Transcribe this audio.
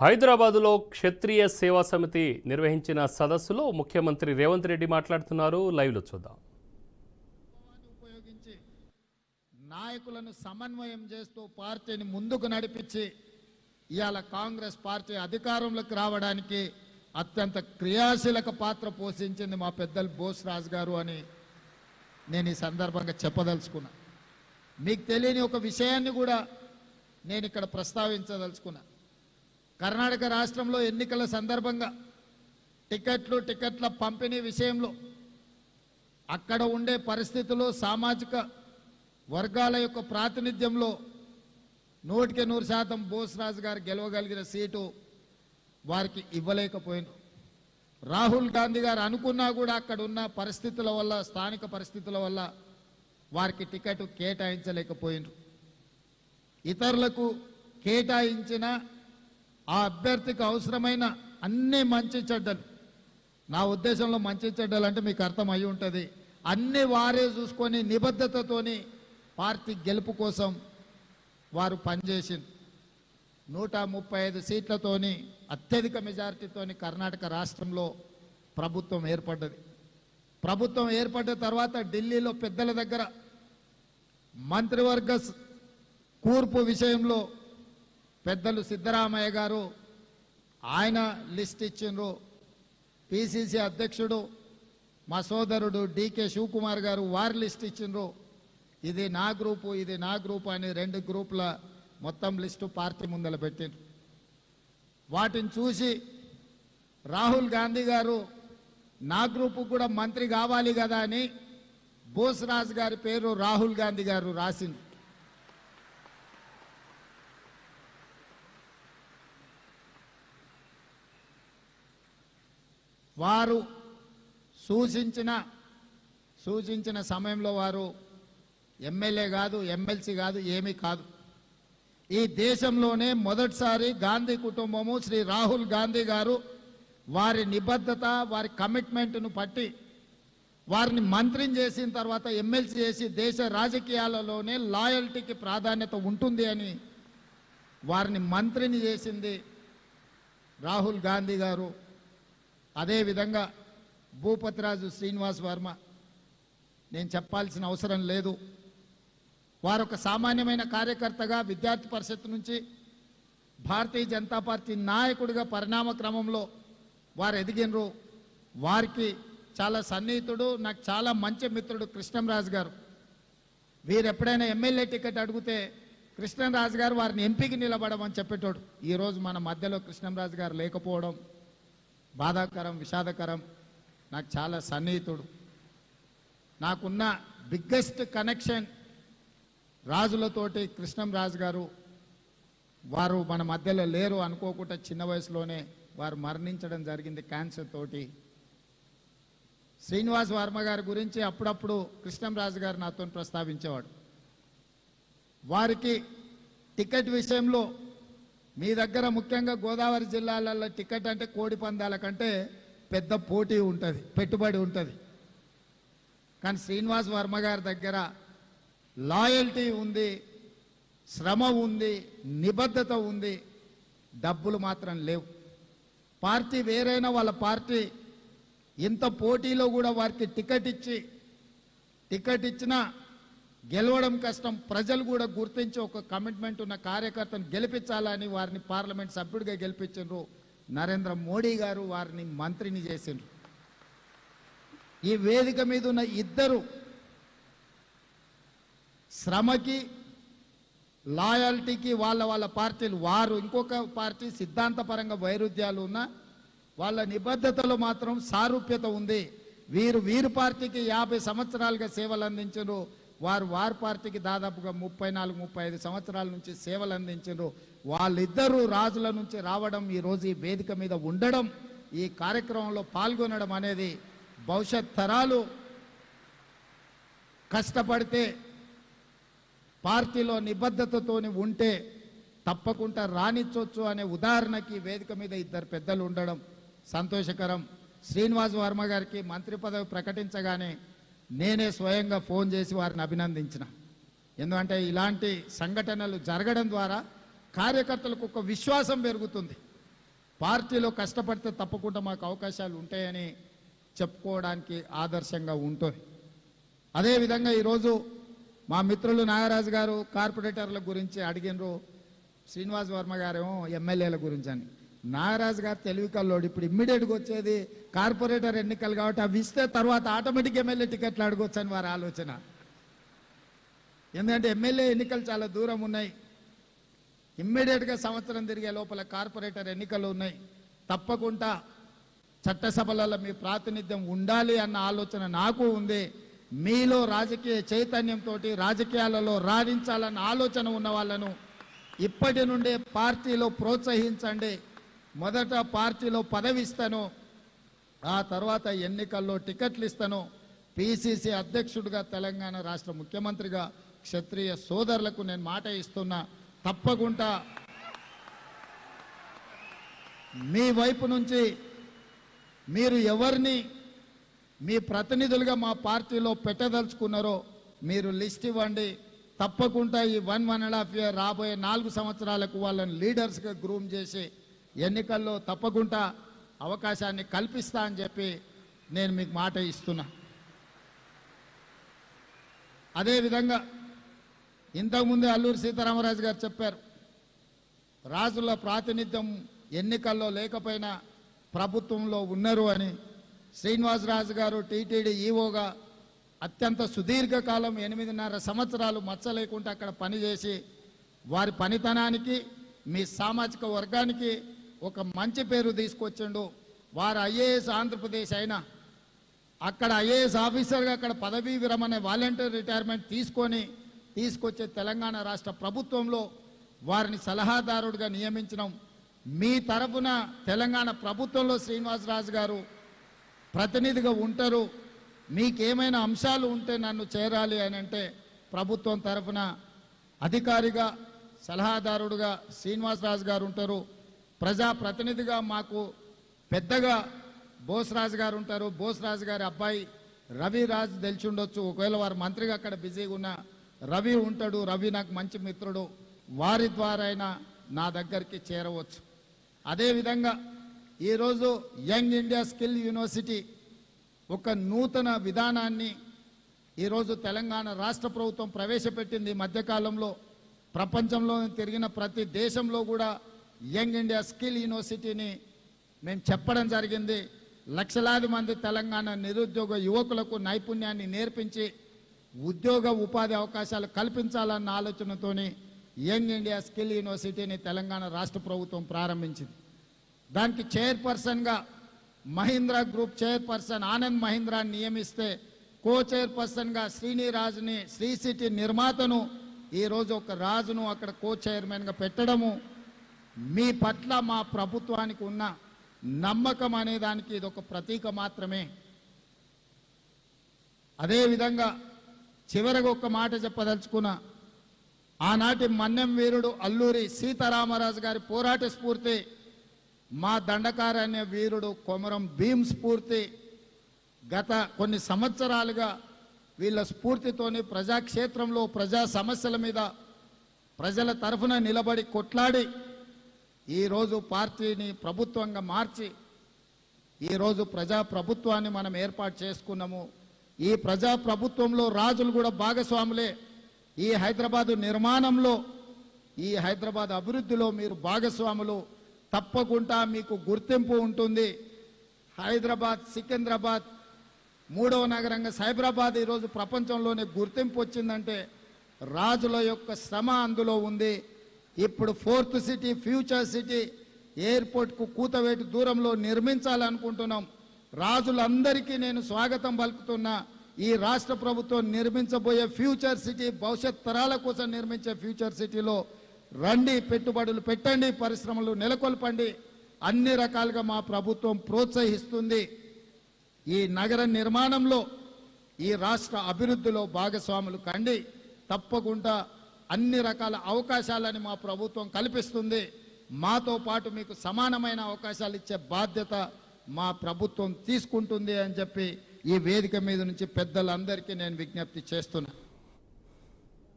హైదరాబాదులో క్షత్రియ సేవా సమితి నిర్వహించిన సదస్సులో ముఖ్యమంత్రి రేవంత్ రెడ్డి మాట్లాడుతున్నారు. లైవ్లో చూద్దాం. ఉపయోగించి నాయకులను సమన్వయం చేస్తూ పార్టీని ముందుకు నడిపించి ఇవాళ కాంగ్రెస్ పార్టీ అధికారంలోకి రావడానికి అత్యంత క్రియాశీలక పాత్ర పోషించింది మా పెద్దలు బోస్రాజు గారు అని నేను ఈ సందర్భంగా చెప్పదలుచుకున్నా. మీకు తెలియని ఒక విషయాన్ని కూడా నేను ఇక్కడ ప్రస్తావించదలుచుకున్నా. కర్ణాటక రాష్ట్రంలో ఎన్నికల సందర్భంగా టికెట్ల పంపిణీ విషయంలో అక్కడ ఉండే పరిస్థితుల్లో సామాజిక వర్గాల యొక్క ప్రాతినిధ్యంలో 100% బోస్రాజు గారు గెలవగలిగిన సీటు వారికి ఇవ్వలేకపోయినారు. రాహుల్ గాంధీ గారు అనుకున్నా కూడా అక్కడ ఉన్న పరిస్థితుల వల్ల, స్థానిక పరిస్థితుల వల్ల వారికి టికెట్ కేటాయించలేకపోయినారు. ఇతరులకు కేటాయించిన ఆ అభ్యర్థికి అవసరమైన అన్ని మంచి చెడ్డలు, నా ఉద్దేశంలో మంచి చెడ్డలు అంటే మీకు అర్థం అయి ఉంటుంది, అన్ని వారే చూసుకొని నిబద్ధతతోని పార్టీ గెలుపు కోసం వారు పనిచేసింది. 135 సీట్లతోని అత్యధిక మెజారిటీతోని కర్ణాటక రాష్ట్రంలో ప్రభుత్వం ఏర్పడ్డది. ప్రభుత్వం ఏర్పడ్డ తర్వాత ఢిల్లీలో పెద్దల దగ్గర మంత్రివర్గ కూర్పు విషయంలో పెద్దలు సిద్ధరామయ్య గారు ఆయన లిస్ట్ ఇచ్చిండ్రు. పిసిసి అధ్యక్షుడు మా సోదరుడు డికే శివకుమార్ గారు వారి లిస్ట్ ఇచ్చిండ్రు. ఇది నా గ్రూపు, ఇది నా గ్రూపు అని 2 గ్రూపుల మొత్తం లిస్టు పార్టీ ముందర పెట్టిండ్రు. వాటిని చూసి రాహుల్ గాంధీ గారు నా గ్రూపు కూడా మంత్రి కావాలి కదా అని బోస్రాజు గారి పేరు రాహుల్ గాంధీ గారు రాసింది. వారు సూచించిన సమయంలో వారు ఎమ్మెల్యే కాదు, ఎమ్మెల్సీ కాదు, ఏమీ కాదు. ఈ దేశంలోనే మొదటిసారి గాంధీ కుటుంబము, శ్రీ రాహుల్ గాంధీ గారు వారి నిబద్ధత, వారి కమిట్మెంట్ను పట్టి వారిని మంత్రిని చేసిన తర్వాత ఎమ్మెల్సీ చేసి దేశ రాజకీయాలలోనే లాయల్టీకి ప్రాధాన్యత ఉంటుంది అని వారిని మంత్రిని చేసింది రాహుల్ గాంధీ గారు. అదేవిధంగా భూపతిరాజు శ్రీనివాస్ వర్మ, నేను చెప్పాల్సిన అవసరం లేదు. వారు ఒక సామాన్యమైన కార్యకర్తగా విద్యార్థి పరిషత్ నుంచి భారతీయ జనతా పార్టీ నాయకుడిగా పరిణామ క్రమంలో వారు ఎదిగినరు. వారికి చాలా సన్నిహితుడు, నాకు చాలా మంచి మిత్రుడు కృష్ణంరాజు గారు. వీరు ఎప్పుడైనా ఎమ్మెల్యే టికెట్ అడిగితే కృష్ణంరాజు గారు వారిని ఎంపీకి నిలబడమని చెప్పేటోడు. ఈరోజు మన మధ్యలో కృష్ణంరాజు గారు లేకపోవడం బాధాకరం, విషాదకరం. నాకు చాలా సన్నిహితుడు. నాకున్న బిగ్గెస్ట్ కనెక్షన్ రాజులతోటి కృష్ణంరాజు గారు. వారు మన మధ్యలో లేరు అనుకోకుండా చిన్న వయసులోనే వారు మరణించడం జరిగింది క్యాన్సర్ తోటి. శ్రీనివాస్ వర్మ గారి గురించి అప్పుడప్పుడు కృష్ణంరాజు గారు నాతో ప్రస్తావించేవాడు. వారికి టికెట్ విషయంలో మీ దగ్గర ముఖ్యంగా గోదావరి జిల్లాలలో టికెట్ అంటే కోడి పందాల కంటే పెద్ద పోటీ ఉంటుంది, పెట్టుబడి ఉంటుంది. కానీ శ్రీనివాస్ వర్మ గారి దగ్గర లాయల్టీ ఉంది, శ్రమ ఉంది, నిబద్ధత ఉంది, డబ్బులు మాత్రం లేవు. పార్టీ వేరైనా వాళ్ళ పార్టీ ఇంత పోటీలో కూడా వారికి టికెట్ ఇచ్చినా గెలవడం కష్టం. ప్రజలు కూడా గుర్తించి ఒక కమిట్మెంట్ ఉన్న కార్యకర్తను గెలిపించాలని వారిని పార్లమెంట్ సభ్యుడిగా గెలిపించారు. నరేంద్ర మోడీ గారు వారిని మంత్రిని చేసిండ్రు. ఈ వేదిక మీద ఉన్న ఇద్దరు శ్రమకి, లాయల్టీకి వాళ్ళ పార్టీలు, వారు ఇంకొక పార్టీ సిద్ధాంతపరంగా వైరుధ్యాలు ఉన్న వాళ్ళ నిబద్ధతలో మాత్రం సారూప్యత ఉంది. వీరు పార్టీకి 50 సంవత్సరాలుగా సేవలు అందించారు. వారి పార్టీకి దాదాపుగా 34-35 సంవత్సరాల నుంచి సేవలు అందించారు. వాళ్ళిద్దరూ రాజుల నుంచి రావడం, ఈరోజు ఈ వేదిక మీద ఉండడం, ఈ కార్యక్రమంలో పాల్గొనడం అనేది భవిష్యత్ తరాలు కష్టపడితే, పార్టీలో నిబద్ధతతోని ఉంటే తప్పకుండా రాణించవచ్చు అనే ఉదాహరణకి వేదిక మీద ఇద్దరు పెద్దలు ఉండడం సంతోషకరం. శ్రీనివాస్ వర్మ గారికి మంత్రి పదవి ప్రకటించగానే నేనే స్వయంగా ఫోన్ చేసి వారిని అభినందించిన. ఎందుకంటే ఇలాంటి సంఘటనలు జరగడం ద్వారా కార్యకర్తలకు ఒక విశ్వాసం పెరుగుతుంది. పార్టీలో కష్టపడితే తప్పకుండా మాకు అవకాశాలు ఉంటాయని చెప్పుకోవడానికి ఆదర్శంగా ఉంటుంది. అదేవిధంగా ఈరోజు మా మిత్రులు నాగరాజు గారు కార్పొరేటర్ల గురించి అడిగినరు, శ్రీనివాస్ వర్మ గారేమో ఎమ్మెల్యేల గురించి అని. నాగరాజు గారు తెలివి కల్లోడు. ఇప్పుడు ఇమ్మీడియట్గా వచ్చేది కార్పొరేటర్ ఎన్నికలు కాబట్టి అవి ఇస్తే తర్వాత ఆటోమేటిక్ ఎమ్మెల్యే టికెట్లు అడగొచ్చు అని వారి ఆలోచన. ఎందుకంటే ఎమ్మెల్యే ఎన్నికలు చాలా దూరం ఉన్నాయి. ఇమ్మీడియట్గా సంవత్సరం తిరిగే లోపల కార్పొరేటర్ ఎన్నికలు ఉన్నాయి. తప్పకుండా చట్టసభలలో మీ ప్రాతినిధ్యం ఉండాలి అన్న ఆలోచన నాకు ఉంది. మీలో రాజకీయ చైతన్యంతో రాజకీయాలలో రాణించాలన్న ఆలోచన ఉన్న వాళ్ళను ఇప్పటి నుండే పార్టీలో ప్రోత్సహించండి. మొదట పార్టీలో పదవి ఇస్తాను, ఆ తర్వాత ఎన్నికల్లో టికెట్లు ఇస్తాను. పిసిసి అధ్యక్షుడిగా తెలంగాణ రాష్ట్ర ముఖ్యమంత్రిగా క్షత్రియ సోదరులకు నేను మాట ఇస్తున్నా. తప్పకుండా మీ వైపు నుంచి మీరు ఎవరిని మీ ప్రతినిధులుగా మా పార్టీలో పెట్టదలుచుకున్నారో మీరు లిస్ట్ ఇవ్వండి. తప్పకుండా ఈ 1.5 year రాబోయే 4 సంవత్సరాలకు వాళ్ళని లీడర్స్గా గ్రూమ్ చేసి ఎన్నికల్లో తప్పకుండా అవకాశాన్ని కల్పిస్తా అని చెప్పి నేను మీకు మాట ఇస్తున్నా. అదేవిధంగా ఇంతకుముందే అల్లూరి సీతారామరాజు గారు చెప్పారు, రాజుల ప్రాతినిధ్యం ఎన్నికల్లో లేకపోయినా ప్రభుత్వంలో ఉన్నారు అని. శ్రీనివాసరాజు గారు టీటీడీ ఈవోగా అత్యంత సుదీర్ఘకాలం 8.5 సంవత్సరాలు మచ్చ లేకుండా అక్కడ పనిచేసి వారి పనితనానికి మీ సామాజిక వర్గానికి ఒక మంచి పేరు తీసుకొచ్చిండు. వారు ఐఏఎస్ ఆంధ్రప్రదేశ్ అయినా అక్కడ ఐఏఎస్ ఆఫీసర్గా అక్కడ పదవీ విరమణ వాలంటీర్ రిటైర్మెంట్ తీసుకొచ్చే తెలంగాణ రాష్ట్ర ప్రభుత్వంలో వారిని సలహాదారుడిగా నియమించడం. మీ తరఫున తెలంగాణ ప్రభుత్వంలో శ్రీనివాసరాజు గారు ప్రతినిధిగా ఉంటారు. మీకేమైనా అంశాలు ఉంటే నన్ను చేరాలి అని అంటే ప్రభుత్వం తరఫున అధికారిగా సలహాదారుడుగా శ్రీనివాసరాజు గారు ఉంటారు. ప్రజాప్రతినిధిగా మాకు పెద్దగా బోస్రాజు గారు ఉంటారు. బోస్రాజు గారి అబ్బాయి రవిరాజ్ తెలిసి ఉండొచ్చు. ఒకవేళ వారు మంత్రిగా అక్కడ బిజీగా ఉన్న రవి ఉంటాడు. రవి నాకు మంచి మిత్రుడు. వారి ద్వారా అయినా నా దగ్గరికి చేరవచ్చు. అదేవిధంగా ఈరోజు యంగ్ ఇండియా స్కిల్ యూనివర్సిటీ ఒక నూతన విధానాన్ని ఈరోజు తెలంగాణ రాష్ట్ర ప్రభుత్వం ప్రవేశపెట్టింది. మధ్యకాలంలో ప్రపంచంలో తిరిగిన ప్రతి దేశంలో కూడా యంగ్ ఇండియా స్కిల్ యూనివర్సిటీని మేము చెప్పడం జరిగింది. లక్షలాది మంది తెలంగాణ నిరుద్యోగ యువకులకు నైపుణ్యాన్ని నేర్పించి ఉద్యోగ ఉపాధి అవకాశాలు కల్పించాలన్న ఆలోచనతోని యంగ్ ఇండియా స్కిల్ యూనివర్సిటీని తెలంగాణ రాష్ట్ర ప్రభుత్వం ప్రారంభించింది. దానికి చైర్పర్సన్గా మహీంద్రా గ్రూప్ చైర్పర్సన్ ఆనంద్ మహీంద్రాని నియమిస్తే కో చైర్పర్సన్గా శ్రీనిరాజుని శ్రీ సిటీ నిర్మాతను ఈరోజు ఒక రాజును అక్కడ కో చైర్మన్గా పెట్టడము మీ పట్ల మా ప్రభుత్వానికి ఉన్న నమ్మకం అనే దానికి ఇది ఒక ప్రతీక మాత్రమే. అదేవిధంగా చివరిగా ఒక మాట చెప్పదలుచుకున్నా. ఆనాటి మన్యం వీరుడు అల్లూరి సీతారామరాజు గారి పోరాట స్ఫూర్తి, మా దండకారణ్య వీరుడు కొమరం భీమ్ స్ఫూర్తి గత కొన్ని సంవత్సరాలుగా వీళ్ళ స్ఫూర్తితోని ప్రజాక్షేత్రంలో ప్రజా సమస్యల మీద ప్రజల తరఫున నిలబడి కొట్లాడి ఈరోజు పార్టీని ప్రభుత్వంగా మార్చి ఈరోజు ప్రజాప్రభుత్వాన్ని మనం ఏర్పాటు చేసుకున్నాము. ఈ ప్రజాప్రభుత్వంలో రాజులు కూడా భాగస్వాములే. ఈ హైదరాబాదు నిర్మాణంలో ఈ హైదరాబాద్ అభివృద్ధిలో మీరు భాగస్వాములు. తప్పకుండా మీకు గుర్తింపు ఉంటుంది. హైదరాబాద్ సికింద్రాబాద్ మూడవ నగరంగా సైబరాబాద్ ఈరోజు ప్రపంచంలోనే గుర్తింపు వచ్చిందంటే రాజుల యొక్క శ్రమ అందులో ఉంది. ఇప్పుడు 4th సిటీ ఫ్యూచర్ సిటీ ఎయిర్పోర్ట్కు కూతవేటు దూరంలో నిర్మించాలనుకుంటున్నాం. రాజులందరికీ నేను స్వాగతం పలుకుతున్నా. ఈ రాష్ట్ర ప్రభుత్వం నిర్మించబోయే ఫ్యూచర్ సిటీ భవిష్యత్ తరాల కోసం నిర్మించే ఫ్యూచర్ సిటీలో రండి, పెట్టుబడులు పెట్టండి, పరిశ్రమలు నెలకొల్పండి. అన్ని రకాలుగా మా ప్రభుత్వం ప్రోత్సహిస్తుంది. ఈ నగర నిర్మాణంలో ఈ రాష్ట్ర అభివృద్ధిలో భాగస్వాములు కండి. తప్పకుండా అన్ని రకాల అవకాశాలని మా ప్రభుత్వం కల్పిస్తుంది. మాతో పాటు మీకు సమానమైన అవకాశాలు ఇచ్చే బాధ్యత మా ప్రభుత్వం తీసుకుంటుంది అని చెప్పి ఈ వేదిక మీద నుంచి పెద్దలందరికీ నేను విజ్ఞప్తి చేస్తున్నా.